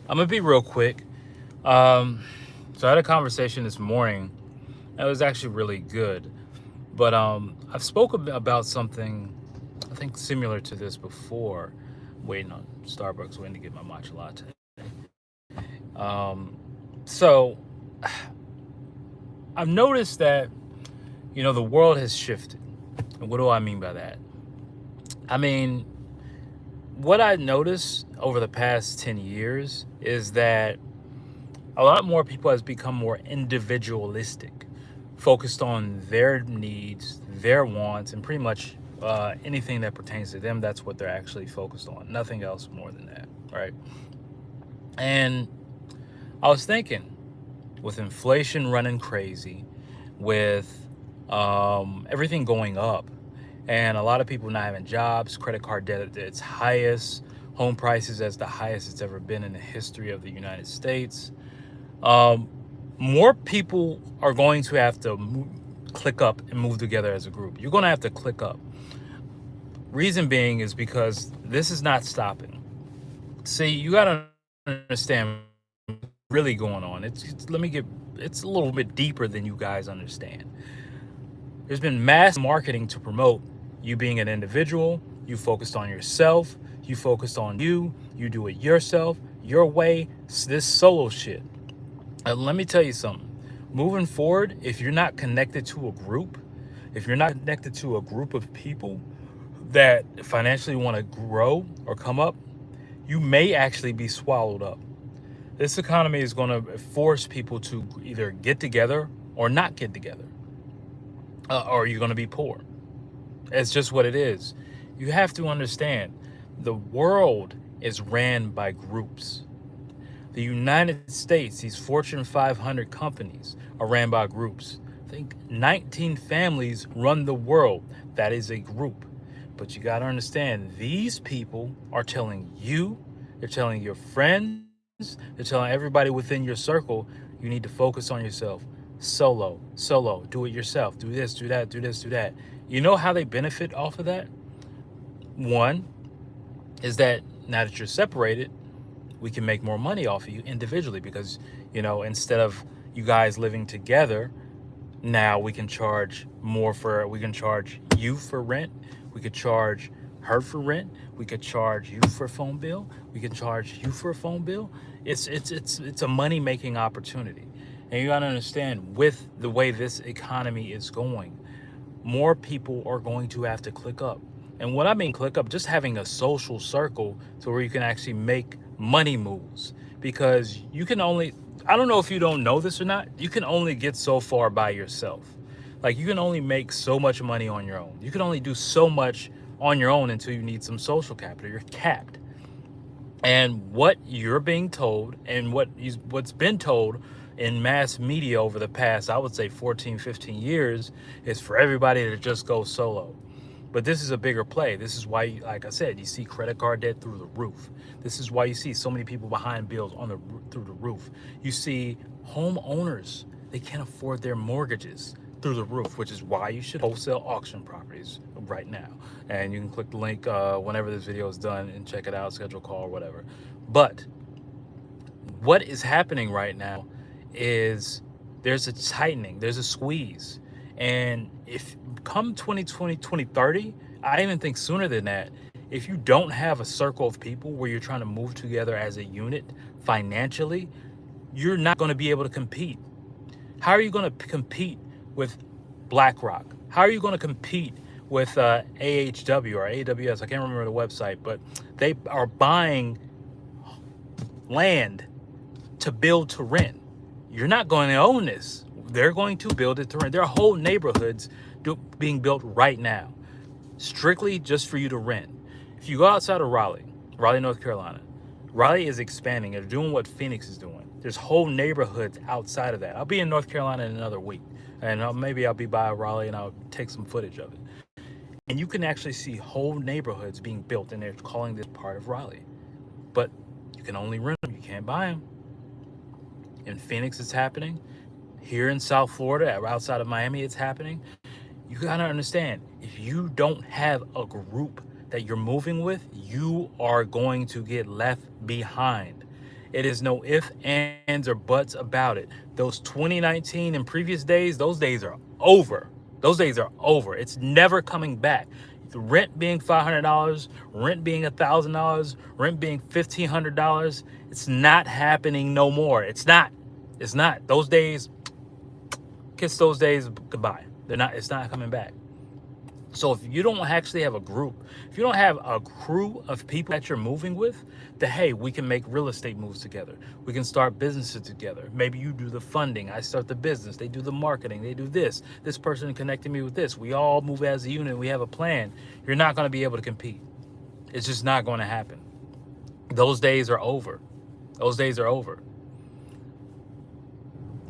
I'm gonna be real quick. Um, so I had a conversation this morning. It was actually really good. But I've spoken about something I think similar to this before. Waiting on Starbucks, waiting to get my matcha latte. So I've noticed that the world has shifted. And what do I mean by that? I mean, what I noticed over the past 10 years is that a lot more people has become more individualistic, focused on their needs, their wants, and pretty much anything that pertains to them. That's what they're actually focused on. Nothing else more than that, right? And I was thinking, with inflation running crazy, with everything going up, and a lot of people not having jobs, credit card debt at its highest, home prices as the highest it's ever been in the history of the United States. Um, More people are going to have to click up and move together as a group. You're going to have to click up. Reason being is because this is not stopping. See, you got to understand really going on. It's a little bit deeper than you guys understand. There's been mass marketing to promote you being an individual. You focused on yourself. You focused on you. You do it yourself, your way. This solo shit. Let me tell you something. Moving forward, if you're not connected to a group, if you're not connected to a group of people that financially want to grow or come up, you may actually be swallowed up. This economy is going to force people to either get together or not get together, or you're going to be poor. It's just what it is. You have to understand the world is ran by groups. The United States, these Fortune 500 companies are ran by groups. I think 19 families run the world. That is a group. But you got to understand, these people are telling you, they're telling your friends, they're telling everybody within your circle, you need to focus on yourself. Solo, do it yourself. Do this, do that, do this, do that. You know how they benefit off of that? One is that now that you're separated, we can make more money off of you individually because, instead of you guys living together, now we can charge you for rent. We could charge her for rent. We could charge you for a phone bill. We can charge you for a phone bill. It's a money making opportunity. And you got to understand, with the way this economy is going, more people are going to have to click up. And what I mean click up, just having a social circle to where you can actually make money moves. Because you can only, I don't know if you don't know this or not, you can only get so far by yourself. Like, you can only make so much money on your own. You can only do so much on your own until you need some social capital. You're capped. And what you're being told and what's been told in mass media over the past, I would say 14, 15 years, is for everybody to just go solo. But this is a bigger play. This is why, like I said, you see credit card debt through the roof. This is why you see so many people behind bills through the roof. You see homeowners, they can't afford their mortgages through the roof, which is why you should wholesale auction properties right now. And you can click the link whenever this video is done and check it out, schedule a call or whatever. But what is happening right now is there's a tightening, there's a squeeze. And if come 2020, 2030, I even think sooner than that, if you don't have a circle of people where you're trying to move together as a unit financially, you're not going to be able to compete. How are you going to compete with BlackRock? How are you going to compete with AHW or AWS? I can't remember the website, but they are buying land to build to rent. You're not going to own this. They're going to build it to rent. There are whole neighborhoods being built right now, strictly just for you to rent. If you go outside of Raleigh, North Carolina, Raleigh is expanding. They're doing what Phoenix is doing. There's whole neighborhoods outside of that. I'll be in North Carolina in another week, and maybe I'll be by Raleigh and I'll take some footage of it. And you can actually see whole neighborhoods being built, and they're calling this part of Raleigh. But you can only rent them. You can't buy them. In Phoenix, it's happening. Here in South Florida, outside of Miami, it's happening. You gotta understand, if you don't have a group that you're moving with, you are going to get left behind. It is no ifs, ands, or buts about it. Those 2019 and previous days, those days are over. Those days are over. It's never coming back. The rent being $500, rent being $1,000, rent being $1,500. It's not happening no more. It's not. It's not. Those days, kiss those days goodbye. They're not. It's not coming back. So if you don't actually have a group, if you don't have a crew of people that you're moving with, then hey, we can make real estate moves together. We can start businesses together. Maybe you do the funding, I start the business, they do the marketing, they do this. This person connected me with this. We all move as a unit, we have a plan. You're not going to be able to compete. It's just not going to happen. Those days are over. Those days are over.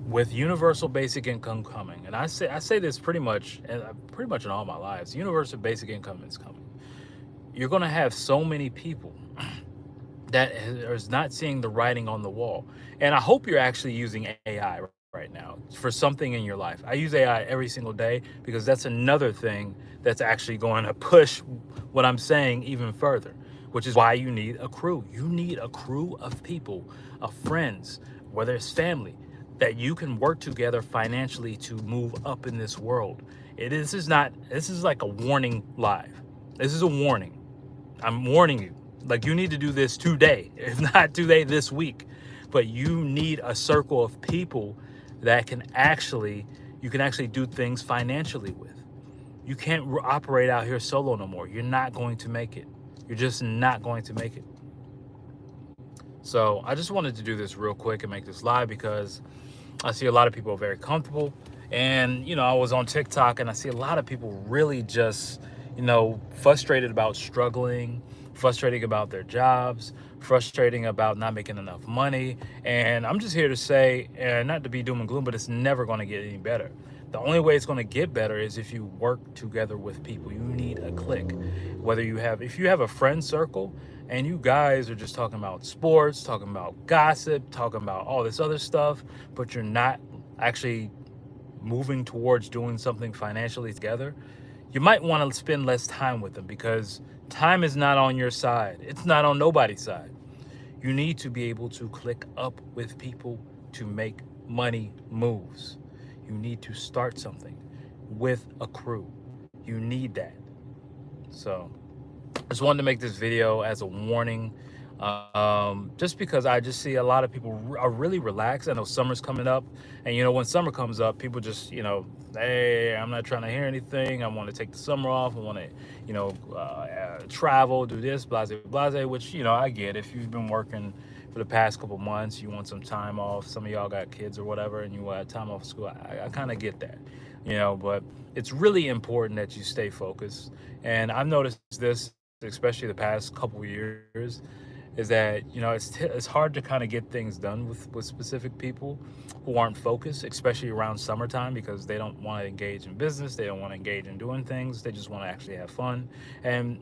With universal basic income coming, and I say this pretty much in all my lives, universal basic income is coming. You're going to have so many people that is not seeing the writing on the wall. And I hope you're actually using AI right now for something in your life. I use AI every single day because that's another thing that's actually going to push what I'm saying even further, which is why you need a crew. You need a crew of people, of friends, whether it's family, that you can work together financially to move up in this world. This is like a warning live. This is a warning. I'm warning you. Like, you need to do this today, if not today, this week. But you need a circle of people that you can actually do things financially with. You can't operate out here solo no more. You're not going to make it. You're just not going to make it. So I just wanted to do this real quick and make this live because I see a lot of people are very comfortable. And, I was on TikTok and I see a lot of people really just, frustrated about struggling, frustrating about their jobs, frustrating about not making enough money. And I'm just here to say, and not to be doom and gloom, but it's never going to get any better. The only way it's going to get better is if you work together with people. You need a clique. If you have a friend circle and you guys are just talking about sports, talking about gossip, talking about all this other stuff, but you're not actually moving towards doing something financially together, you might want to spend less time with them because time is not on your side. It's not on nobody's side. You need to be able to click up with people to make money moves. You need to start something with a crew. You need that. So I just wanted to make this video as a warning, just because I just see a lot of people are really relaxed. I know summer's coming up, and when summer comes up, people just, hey, I'm not trying to hear anything. I want to take the summer off. I want to, travel, do this, blase, blase, which, I get. If you've been working for the past couple months, you want some time off. Some of y'all got kids or whatever, and you want time off school. I kind of get that, but it's really important that you stay focused. And I've noticed this, especially the past couple years, is that it's hard to kind of get things done with specific people who aren't focused, especially around summertime, because they don't want to engage in business, they don't want to engage in doing things, they just want to actually have fun, and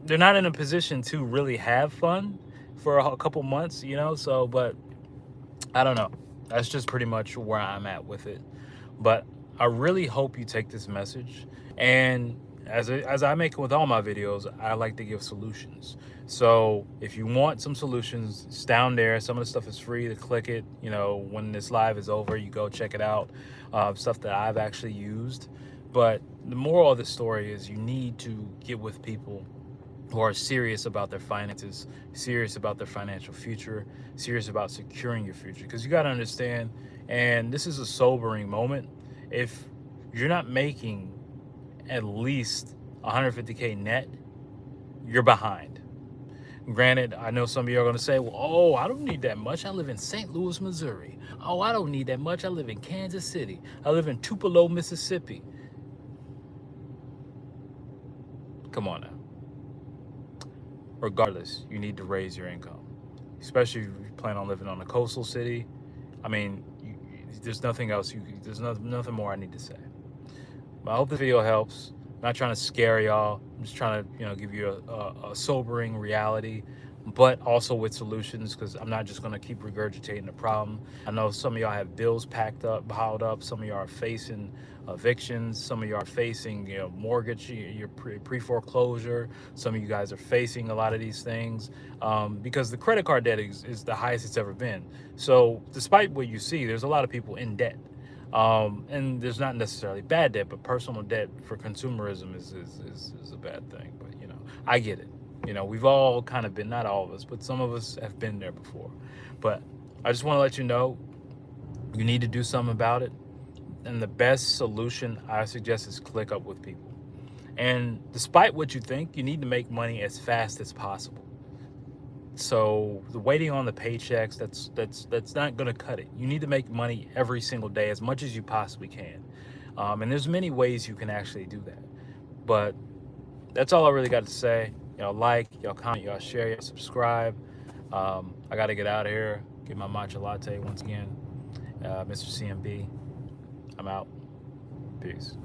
they're not in a position to really have fun for a couple months, so. But I don't know, that's just pretty much where I'm at with it. But I really hope you take this message, and as I make with all my videos, I like to give solutions. So if you want some solutions, it's down there. Some of the stuff is free to click it. When this live is over, you go check it out. Stuff that I've actually used. But the moral of the story is you need to get with people who are serious about their finances, serious about their financial future, serious about securing your future. Because you got to understand, and this is a sobering moment, if you're not making at least 150K net, you're behind. Granted, I know some of you are going to say, well, I don't need that much. I live in St. Louis, Missouri. Oh, I don't need that much. I live in Kansas City. I live in Tupelo, Mississippi. Come on now. Regardless, you need to raise your income, especially if you plan on living on a coastal city. I mean, there's nothing else. There's nothing more I need to say. But I hope this video helps. I'm not trying to scare y'all. I'm just trying to, give you a sobering reality. but also with solutions, because I'm not just going to keep regurgitating the problem. I know some of y'all have bills packed up, piled up. Some of y'all are facing evictions. Some of y'all are facing, mortgage, your pre-foreclosure. Some of you guys are facing a lot of these things because the credit card debt is the highest it's ever been. So despite what you see, there's a lot of people in debt. And there's not necessarily bad debt, but personal debt for consumerism is a bad thing. But I get it. We've all kind of been, not all of us, but some of us have been there before. But I just want to let you know, you need to do something about it. And the best solution I suggest is click up with people. And despite what you think, you need to make money as fast as possible. So the waiting on the paychecks, that's not going to cut it. You need to make money every single day, as much as you possibly can. And there's many ways you can actually do that. But that's all I really got to say. Y'all like, y'all comment, y'all share, y'all subscribe. I got to get out of here, get my matcha latte once again. Mr. CMB, I'm out. Peace.